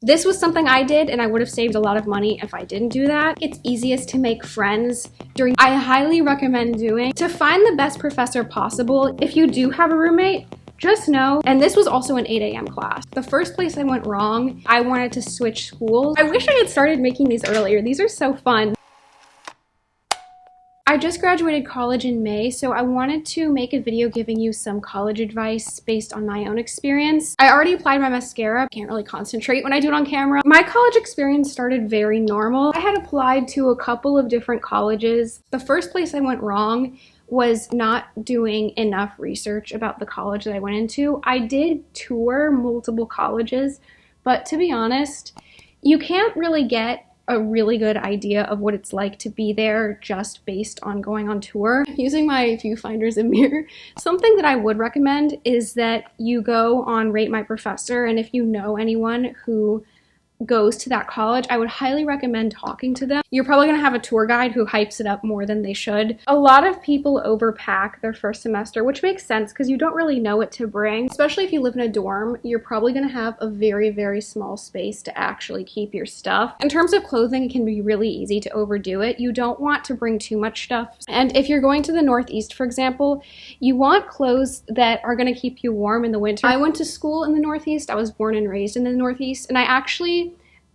This was something I did, and I would have saved a lot of money if I didn't do that. It's easiest to make friends during. I highly recommend doing to find the best professor possible. If you do have a roommate, just know, and this was also an 8 a.m. class. The first place I went wrong, I wanted to switch schools. I wish I had started making these earlier. These are so fun. I just graduated college in May, so I wanted to make a video giving you some college advice based on my own experience. I already applied my mascara. Can't really concentrate when I do it on camera. My college experience started very normal. I had applied to a couple of different colleges. The first place I went wrong was not doing enough research about the college that I went into. I did tour multiple colleges, but to be honest, you can't really get a really good idea of what it's like to be there just based on going on tour. Using my viewfinders and mirror, something that I would recommend is that you go on Rate My Professor, and if you know anyone who goes to that college, I would highly recommend talking to them. You're probably gonna have a tour guide who hypes it up more than they should. A lot of people overpack their first semester, which makes sense because you don't really know what to bring. Especially if you live in a dorm, you're probably gonna have a very, very small space to actually keep your stuff. In terms of clothing, it can be really easy to overdo it. You don't want to bring too much stuff. And if you're going to the Northeast, for example, you want clothes that are gonna keep you warm in the winter. I went to school in the Northeast. I was born and raised in the Northeast, and I actually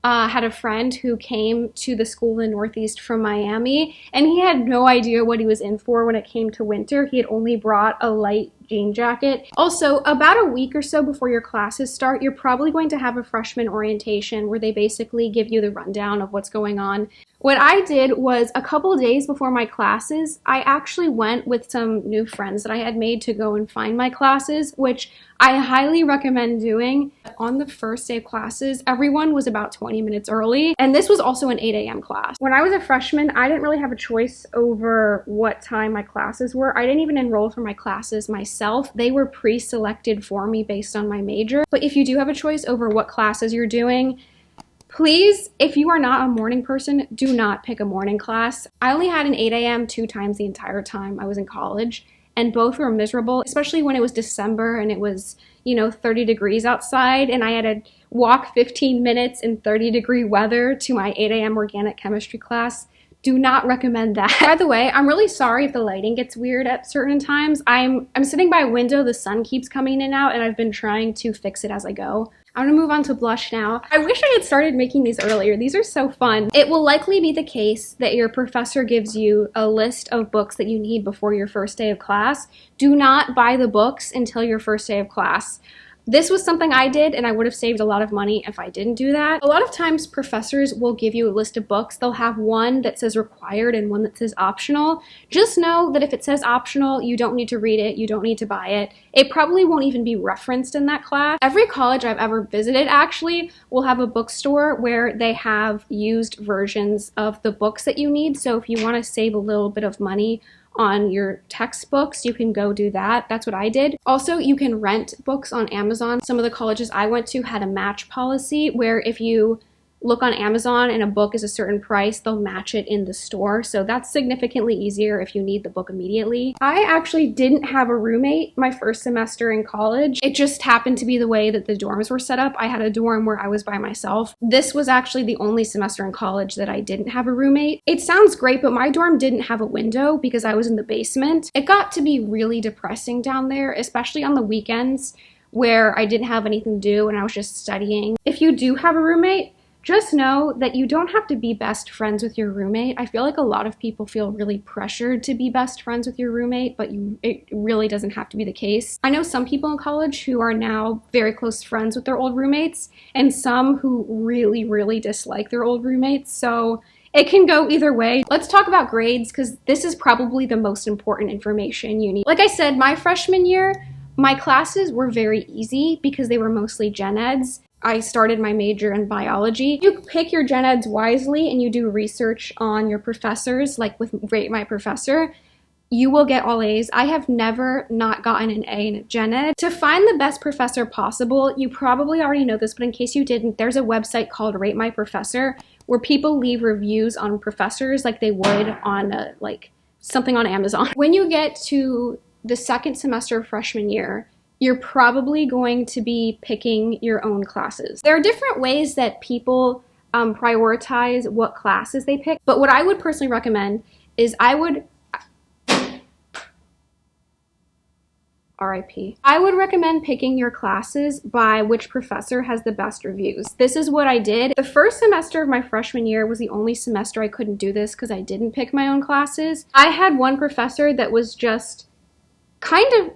had a friend who came to the school in the Northeast from Miami, and he had no idea what he was in for when it came to winter. He had only brought a light jean jacket. Also, about a week or so before your classes start, you're probably going to have a freshman orientation where they basically give you the rundown of what's going on. What I did was a couple days before my classes, I actually went with some new friends that I had made to go and find my classes, which I highly recommend doing. On the first day of classes, everyone was about 20 minutes early, and this was also an 8 a.m. class. When I was a freshman, I didn't really have a choice over what time my classes were. I didn't even enroll for my classes myself. They were pre-selected for me based on my major. But if you do have a choice over what classes you're doing, please, if you are not a morning person, do not pick a morning class. I only had an 8 a.m. 2 times the entire time I was in college, and both were miserable, especially when it was December and it was, 30 degrees outside, and I had to walk 15 minutes in 30-degree weather to my 8 a.m. organic chemistry class. Do not recommend that. By the way, I'm really sorry if the lighting gets weird at certain times. I'm sitting by a window, the sun keeps coming in and out, and I've been trying to fix it as I go. I'm gonna move on to blush now. I wish I had started making these earlier. These are so fun. It will likely be the case that your professor gives you a list of books that you need before your first day of class. Do not buy the books until your first day of class. This was something I did, and I would have saved a lot of money if I didn't do that. A lot of times professors will give you a list of books. They'll have one that says required and one that says optional. Just know that if it says optional, you don't need to read it, you don't need to buy it. It probably won't even be referenced in that class. Every college I've ever visited actually will have a bookstore where they have used versions of the books that you need. So if you want to save a little bit of money on your textbooks, you can go do that. That's what I did. Also, you can rent books on Amazon. Some of the colleges I went to had a match policy where if you look on Amazon and a book is a certain price, they'll match it in the store. So that's significantly easier if you need the book immediately. I actually didn't have a roommate my first semester in college. It just happened to be the way that the dorms were set up. I had a dorm where I was by myself. This was actually the only semester in college that I didn't have a roommate. It sounds great, but my dorm didn't have a window because I was in the basement. It got to be really depressing down there, especially on the weekends where I didn't have anything to do and I was just studying. If you do have a roommate, just know that you don't have to be best friends with your roommate. I feel like a lot of people feel really pressured to be best friends with your roommate, but it really doesn't have to be the case. I know some people in college who are now very close friends with their old roommates, and some who really, really dislike their old roommates, so it can go either way. Let's talk about grades, because this is probably the most important information you need. Like I said, my freshman year, my classes were very easy because they were mostly gen eds. I started my major in biology. You pick your gen eds wisely and you do research on your professors, like with Rate My Professor, you will get all A's. I have never not gotten an A in a gen ed. To find the best professor possible, you probably already know this, but in case you didn't, there's a website called Rate My Professor where people leave reviews on professors like they would on something on Amazon. When you get to the second semester of freshman year, you're probably going to be picking your own classes. There are different ways that people prioritize what classes they pick, but what I would personally recommend is RIP. I would recommend picking your classes by which professor has the best reviews. This is what I did. The first semester of my freshman year was the only semester I couldn't do this because I didn't pick my own classes. I had one professor that was just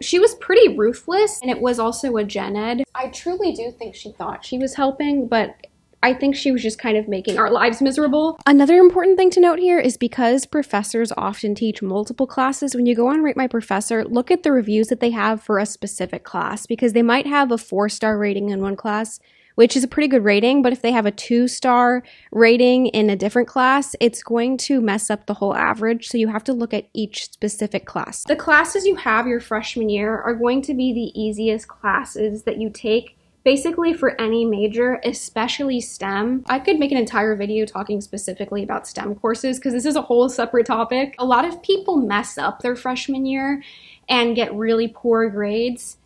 she was pretty ruthless, and it was also a gen ed. I truly do think she thought she was helping, but I think she was just kind of making our lives miserable. Another important thing to note here is because professors often teach multiple classes, when you go on Rate My Professor, look at the reviews that they have for a specific class, because they might have a 4-star rating in one class, which is a pretty good rating, but if they have a 2-star rating in a different class, it's going to mess up the whole average, so you have to look at each specific class. The classes you have your freshman year are going to be the easiest classes that you take basically for any major, especially STEM. I could make an entire video talking specifically about STEM courses because this is a whole separate topic. A lot of people mess up their freshman year and get really poor grades,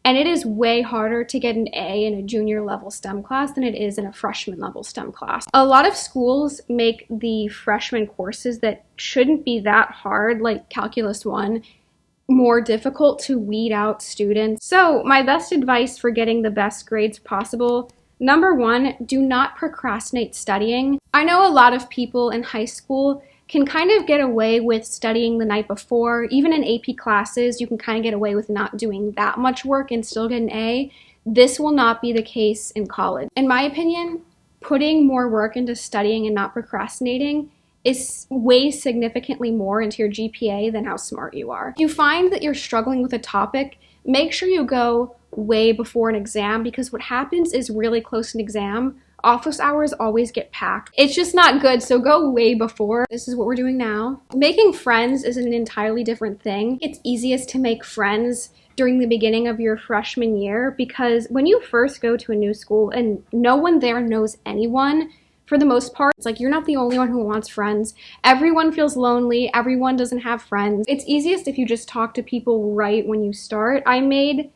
and it is way harder to get an A in a junior level STEM class than it is in a freshman level STEM class. A lot of schools make the freshman courses that shouldn't be that hard, like Calculus 1, more difficult to weed out students. So my best advice for getting the best grades possible: number 1, do not procrastinate studying. I know a lot of people in high school can kind of get away with studying the night before. Even in AP classes, you can kind of get away with not doing that much work and still get an A. This will not be the case in college. In my opinion, putting more work into studying and not procrastinating is weighs significantly more into your GPA than how smart you are. If you find that you're struggling with a topic, make sure you go way before an exam, because what happens is really close to an exam, office hours always get packed. It's just not good, so go way before. This is what we're doing now. Making friends is an entirely different thing. It's easiest to make friends during the beginning of your freshman year, because when you first go to a new school and no one there knows anyone, for the most part, it's like you're not the only one who wants friends. Everyone feels lonely. Everyone doesn't have friends. It's easiest if you just talk to people right when you start. I made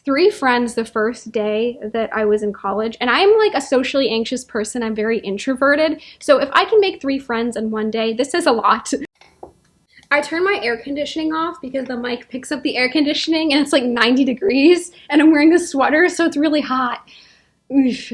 3 friends the first day that I was in college, and I'm like a socially anxious person. I'm very introverted. So if I can make 3 friends in one day, this is a lot. I turned my air conditioning off because the mic picks up the air conditioning and it's like 90 degrees and I'm wearing a sweater, so it's really hot. Oof,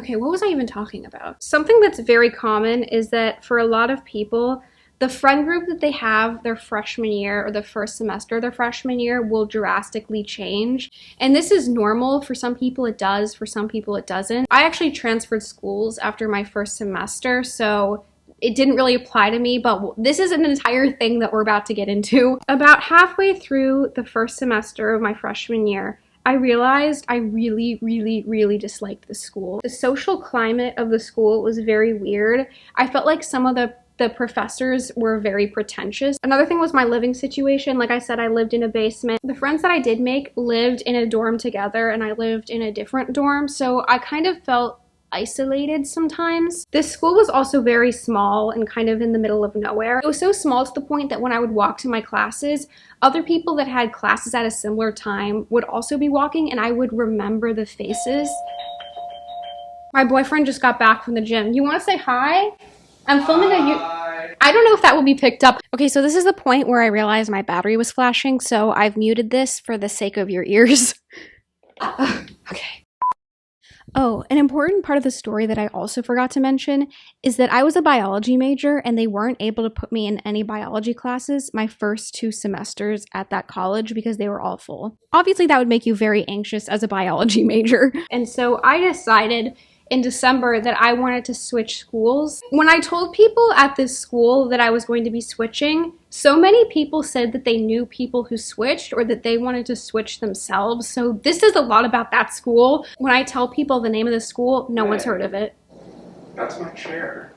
okay, what was I even talking about? Something that's very common is that for a lot of people, the friend group that they have their freshman year or the first semester of their freshman year will drastically change. And this is normal. For some people it does, for some people it doesn't. I actually transferred schools after my first semester, so it didn't really apply to me, but this is an entire thing that we're about to get into. About halfway through the first semester of my freshman year, I realized I really disliked the school. The social climate of the school was very weird. I felt like some of the professors were very pretentious. Another thing was my living situation. Like I said, I lived in a basement. The friends that I did make lived in a dorm together, and I lived in a different dorm, so I kind of felt isolated sometimes. This school was also very small and kind of in the middle of nowhere. It was so small to the point that when I would walk to my classes, other people that had classes at a similar time would also be walking, and I would remember the faces. My boyfriend just got back from the gym. You want to say hi? I'm filming I don't know if that will be picked up. Okay, so this is the point where I realized my battery was flashing, so I've muted this for the sake of your ears. Okay. Oh, an important part of the story that I also forgot to mention is that I was a biology major and they weren't able to put me in any biology classes my first 2 semesters at that college because they were all full. Obviously, that would make you very anxious as a biology major. And so I decided in December that I wanted to switch schools. When I told people at this school that I was going to be switching, so many people said that they knew people who switched or that they wanted to switch themselves. So this is a lot about that school. When I tell people the name of the school, no one's heard of it. That's my chair.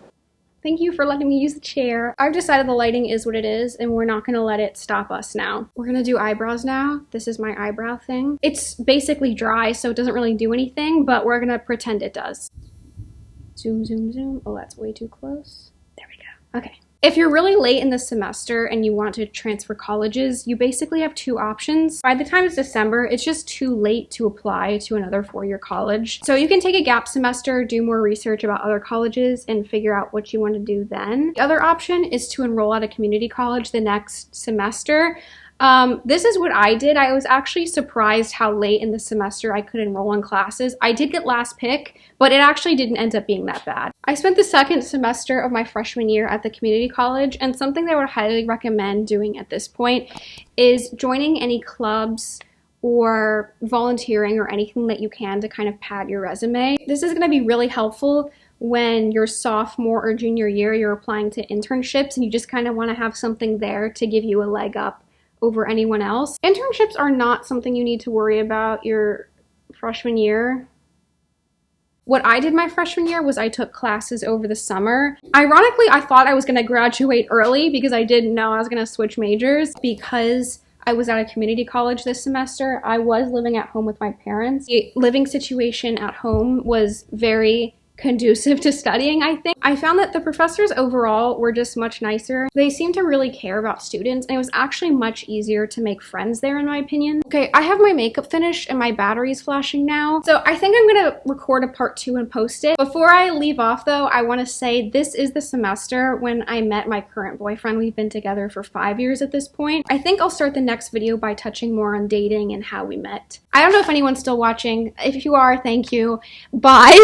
Thank you for letting me use the chair. I've decided the lighting is what it is, and we're not gonna let it stop us now. We're gonna do eyebrows now. This is my eyebrow thing. It's basically dry, so it doesn't really do anything, but we're gonna pretend it does. Zoom, zoom, zoom. Oh, that's way too close. There we go. Okay. If you're really late in the semester and you want to transfer colleges, you basically have two options. By the time it's December, it's just too late to apply to another four-year college. So you can take a gap semester, do more research about other colleges, and figure out what you want to do then. The other option is to enroll at a community college the next semester. This is what I did. I was actually surprised how late in the semester I could enroll in classes. I did get last pick, but it actually didn't end up being that bad. I spent the second semester of my freshman year at the community college, and something that I would highly recommend doing at this point is joining any clubs or volunteering or anything that you can to kind of pad your resume. This is going to be really helpful when your sophomore or junior year you're applying to internships and you just kind of want to have something there to give you a leg up over anyone else. Internships are not something you need to worry about your freshman year. What I did my freshman year was I took classes over the summer. Ironically, I thought I was going to graduate early because I didn't know I was going to switch majors. Because I was at a community college this semester, I was living at home with my parents. The living situation at home was very conducive to studying, I think. I found that the professors overall were just much nicer. They seemed to really care about students, and it was actually much easier to make friends there, in my opinion. Okay, I have my makeup finished and my battery's flashing now, so I think I'm gonna record a part 2 and post it. Before I leave off though, I want to say this is the semester when I met my current boyfriend. We've been together for 5 years at this point. I think I'll start the next video by touching more on dating and how we met. I don't know if anyone's still watching. If you are, thank you. Bye.